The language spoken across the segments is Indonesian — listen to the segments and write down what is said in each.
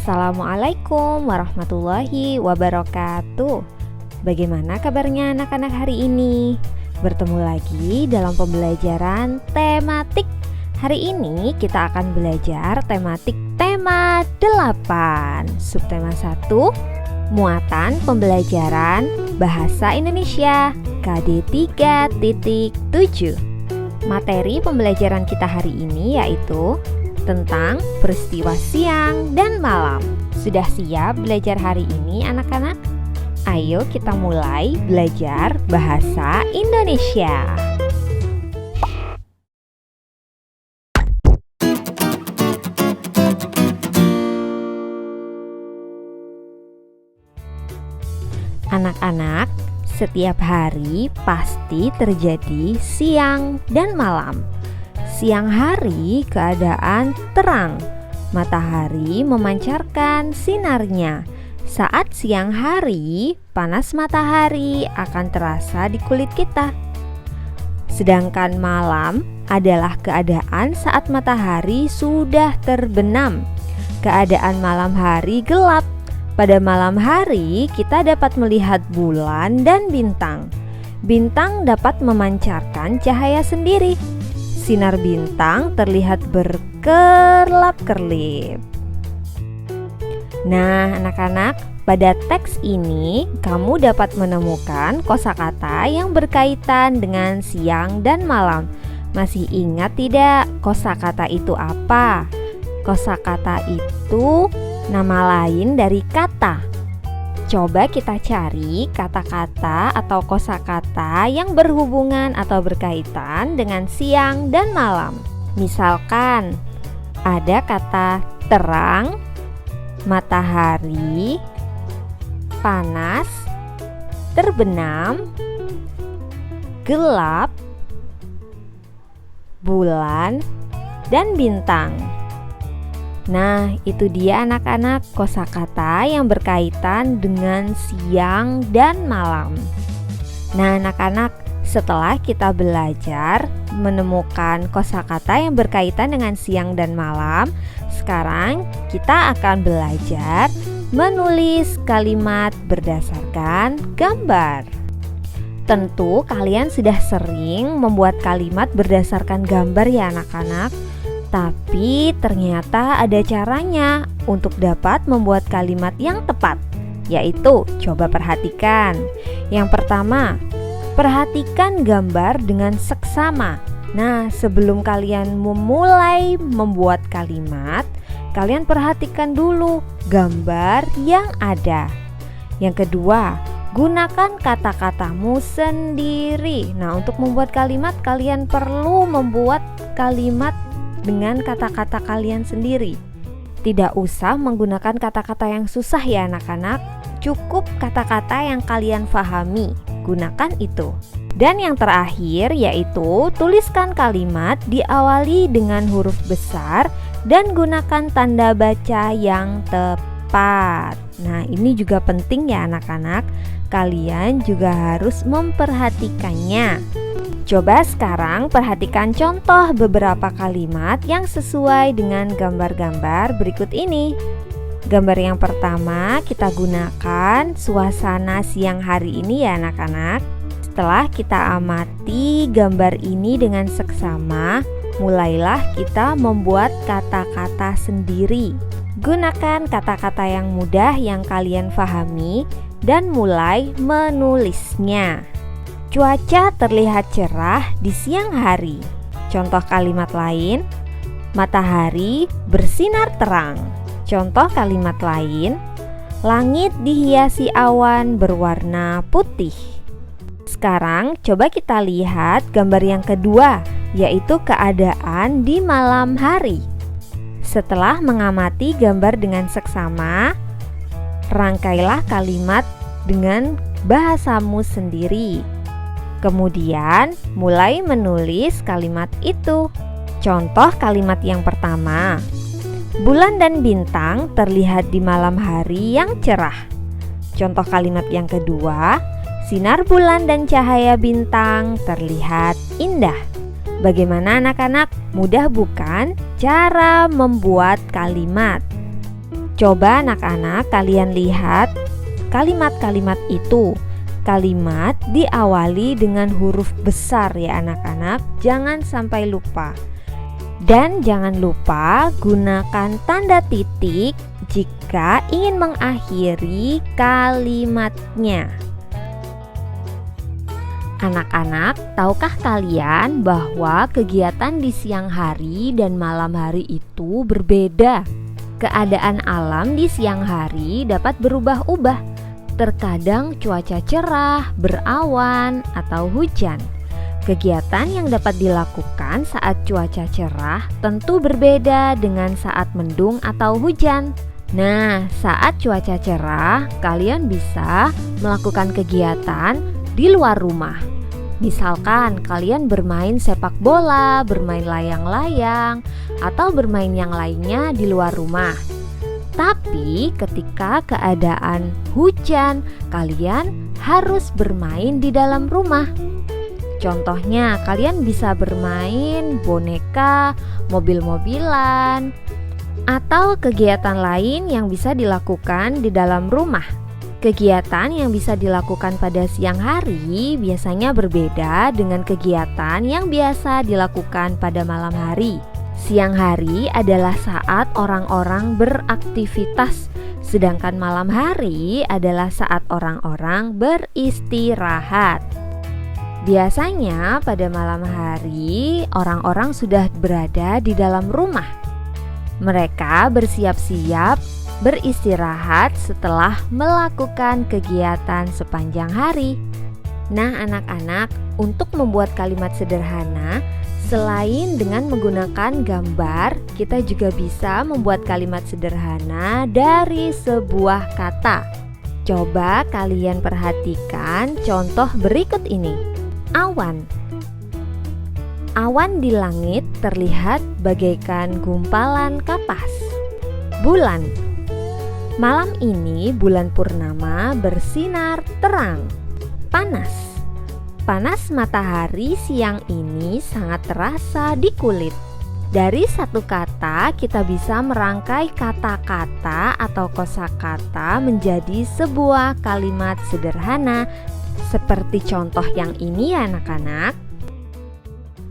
Assalamualaikum warahmatullahi wabarakatuh. Bagaimana kabarnya anak-anak hari ini? Bertemu lagi dalam pembelajaran tematik. Hari ini kita akan belajar tematik tema 8. Subtema 1, muatan pembelajaran Bahasa Indonesia KD 3.7. Materi pembelajaran kita hari ini yaitu tentang peristiwa siang dan malam. Sudah siap belajar hari ini anak-anak? Ayo kita mulai belajar bahasa Indonesia. Anak-anak, setiap hari pasti terjadi siang dan malam. Siang hari keadaan terang, matahari memancarkan sinarnya. Saat siang hari, panas matahari akan terasa di kulit kita. Sedangkan malam adalah keadaan saat matahari sudah terbenam. Keadaan malam hari gelap. Pada malam hari kita dapat melihat bulan dan bintang. Bintang dapat memancarkan cahaya sendiri. Sinar bintang terlihat berkerlap-kerlip. Nah, anak-anak, pada teks ini kamu dapat menemukan kosakata yang berkaitan dengan siang dan malam. Masih ingat tidak kosakata itu apa? Kosakata itu nama lain dari kata. Coba kita cari kata-kata atau kosakata yang berhubungan atau berkaitan dengan siang dan malam. Misalkan, ada kata terang, matahari, panas, terbenam, gelap, bulan, dan bintang. Nah, itu dia anak-anak kosakata yang berkaitan dengan siang dan malam. Nah, anak-anak, setelah kita belajar menemukan kosakata yang berkaitan dengan siang dan malam, sekarang kita akan belajar menulis kalimat berdasarkan gambar. Tentu kalian sudah sering membuat kalimat berdasarkan gambar ya anak-anak. Tapi ternyata ada caranya untuk dapat membuat kalimat yang tepat, yaitu coba perhatikan. Yang pertama, perhatikan gambar dengan seksama. Nah, sebelum kalian memulai membuat kalimat, kalian perhatikan dulu gambar yang ada. Yang kedua, gunakan kata-katamu sendiri. Nah, untuk membuat kalimat, kalian perlu membuat kalimat dengan kata-kata kalian sendiri. Tidak usah menggunakan kata-kata yang susah ya anak-anak. Cukup kata-kata yang kalian pahami. Gunakan itu. Dan yang terakhir yaitu tuliskan kalimat diawali dengan huruf besar dan gunakan tanda baca yang tepat. Nah, ini juga penting ya anak-anak. Kalian juga harus memperhatikannya. Coba sekarang perhatikan contoh beberapa kalimat yang sesuai dengan gambar-gambar berikut ini. Gambar yang pertama kita gunakan suasana siang hari ini ya anak-anak. Setelah kita amati gambar ini dengan seksama, mulailah kita membuat kata-kata sendiri. Gunakan kata-kata yang mudah yang kalian pahami dan mulai menulisnya. Cuaca terlihat cerah di siang hari. Contoh kalimat lain, matahari bersinar terang. Contoh kalimat lain, langit dihiasi awan berwarna putih. Sekarang coba kita lihat gambar yang kedua, yaitu keadaan di malam hari. Setelah mengamati gambar dengan seksama, rangkailah kalimat dengan bahasamu sendiri. Kemudian mulai menulis kalimat itu. Contoh kalimat yang pertama, bulan dan bintang terlihat di malam hari yang cerah. Contoh kalimat yang kedua, sinar bulan dan cahaya bintang terlihat indah. Bagaimana anak-anak? Mudah bukan cara membuat kalimat? Coba anak-anak kalian lihat kalimat-kalimat itu. Kalimat diawali dengan huruf besar ya anak-anak, jangan sampai lupa. Dan jangan lupa gunakan tanda titik jika ingin mengakhiri kalimatnya. Anak-anak, tahukah kalian bahwa kegiatan di siang hari dan malam hari itu berbeda? Keadaan alam di siang hari dapat berubah-ubah. Terkadang cuaca cerah, berawan, atau hujan. Kegiatan yang dapat dilakukan saat cuaca cerah tentu berbeda dengan saat mendung atau hujan. Nah, saat cuaca cerah, kalian bisa melakukan kegiatan di luar rumah. Misalkan kalian bermain sepak bola, bermain layang-layang, atau bermain yang lainnya di luar rumah. Tapi ketika keadaan hujan, kalian harus bermain di dalam rumah. Contohnya, kalian bisa bermain boneka, mobil-mobilan, atau kegiatan lain yang bisa dilakukan di dalam rumah. Kegiatan yang bisa dilakukan pada siang hari biasanya berbeda dengan kegiatan yang biasa dilakukan pada malam hari. Siang hari adalah saat orang-orang beraktivitas, sedangkan malam hari adalah saat orang-orang beristirahat. Biasanya pada malam hari orang-orang sudah berada di dalam rumah. Mereka bersiap-siap beristirahat setelah melakukan kegiatan sepanjang hari. Nah anak-anak, untuk membuat kalimat sederhana, selain dengan menggunakan gambar, kita juga bisa membuat kalimat sederhana dari sebuah kata. Coba kalian perhatikan contoh berikut ini. Awan. Awan di langit terlihat bagaikan gumpalan kapas. Bulan. Malam ini bulan purnama bersinar terang. Panas. Panas matahari siang ini sangat terasa di kulit. Dari satu kata kita bisa merangkai kata-kata atau kosakata menjadi sebuah kalimat sederhana seperti contoh yang ini ya anak-anak.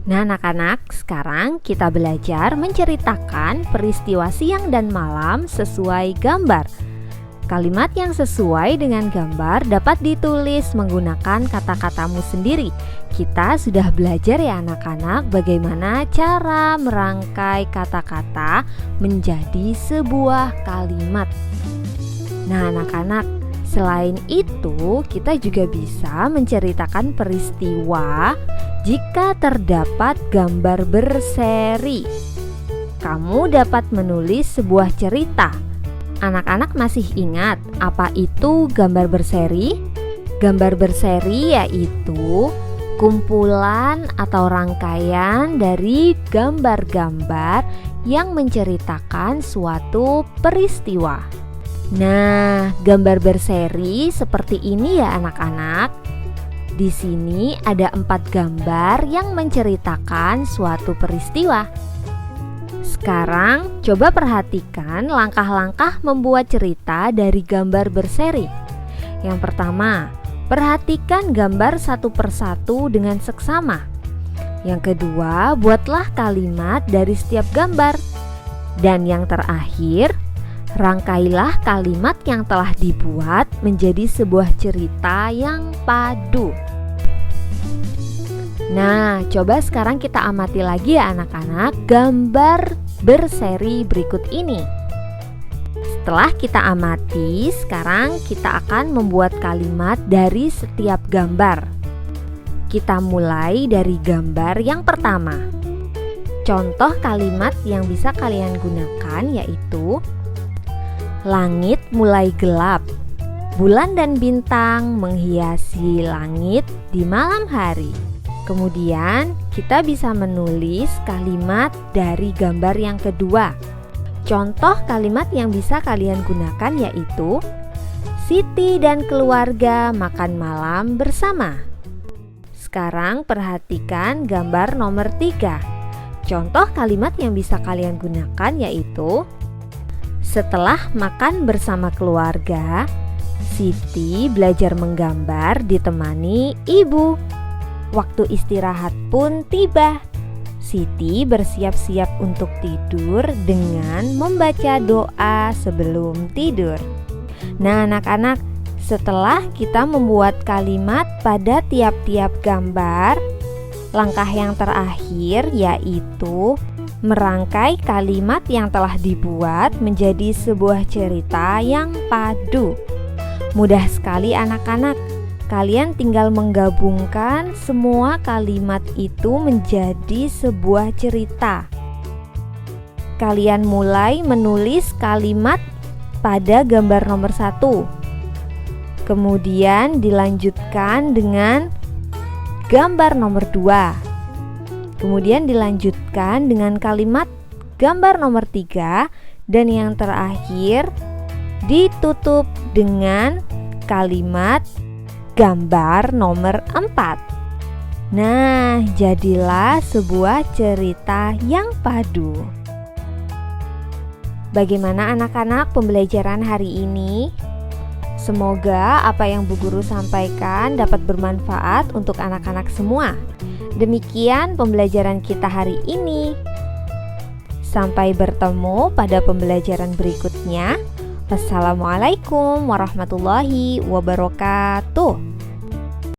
Nah anak-anak, sekarang kita belajar menceritakan peristiwa siang dan malam sesuai gambar. Kalimat yang sesuai dengan gambar dapat ditulis menggunakan kata-katamu sendiri. Kita sudah belajar ya anak-anak bagaimana cara merangkai kata-kata menjadi sebuah kalimat. Nah anak-anak, selain itu kita juga bisa menceritakan peristiwa jika terdapat gambar berseri. Kamu dapat menulis sebuah cerita. Anak-anak masih ingat apa itu gambar berseri? Gambar berseri yaitu kumpulan atau rangkaian dari gambar-gambar yang menceritakan suatu peristiwa. Nah, gambar berseri seperti ini ya anak-anak. Di sini ada 4 gambar yang menceritakan suatu peristiwa. Sekarang coba perhatikan langkah-langkah membuat cerita dari gambar berseri. Yang pertama, perhatikan gambar satu persatu dengan seksama. Yang kedua, buatlah kalimat dari setiap gambar. Dan yang terakhir, rangkailah kalimat yang telah dibuat menjadi sebuah cerita yang padu. Nah, coba sekarang kita amati lagi ya anak-anak gambar berseri berikut ini. Setelah kita amati, sekarang kita akan membuat kalimat dari setiap gambar. Kita mulai dari gambar yang pertama. Contoh kalimat yang bisa kalian gunakan yaitu: langit mulai gelap, bulan dan bintang menghiasi langit di malam hari. Kemudian kita bisa menulis kalimat dari gambar yang kedua. Contoh kalimat yang bisa kalian gunakan yaitu: Siti dan keluarga makan malam bersama. Sekarang perhatikan gambar nomor 3. Contoh kalimat yang bisa kalian gunakan yaitu: Setelah makan bersama keluarga, Siti belajar menggambar ditemani ibu. Waktu istirahat pun tiba. Siti bersiap-siap untuk tidur dengan membaca doa sebelum tidur. Nah anak-anak, setelah kita membuat kalimat pada tiap-tiap gambar, langkah yang terakhir yaitu merangkai kalimat yang telah dibuat menjadi sebuah cerita yang padu. Mudah sekali anak-anak, kalian tinggal menggabungkan semua kalimat itu menjadi sebuah cerita. Kalian mulai menulis kalimat pada gambar nomor 1. Kemudian dilanjutkan dengan gambar nomor 2. Kemudian dilanjutkan dengan kalimat gambar nomor 3. Dan yang terakhir ditutup dengan kalimat gambar nomor 4. Nah, jadilah sebuah cerita yang padu. Bagaimana anak-anak pembelajaran hari ini? Semoga apa yang Bu Guru sampaikan dapat bermanfaat untuk anak-anak semua. Demikian pembelajaran kita hari ini. Sampai bertemu pada pembelajaran berikutnya. Wassalamualaikum warahmatullahi wabarakatuh.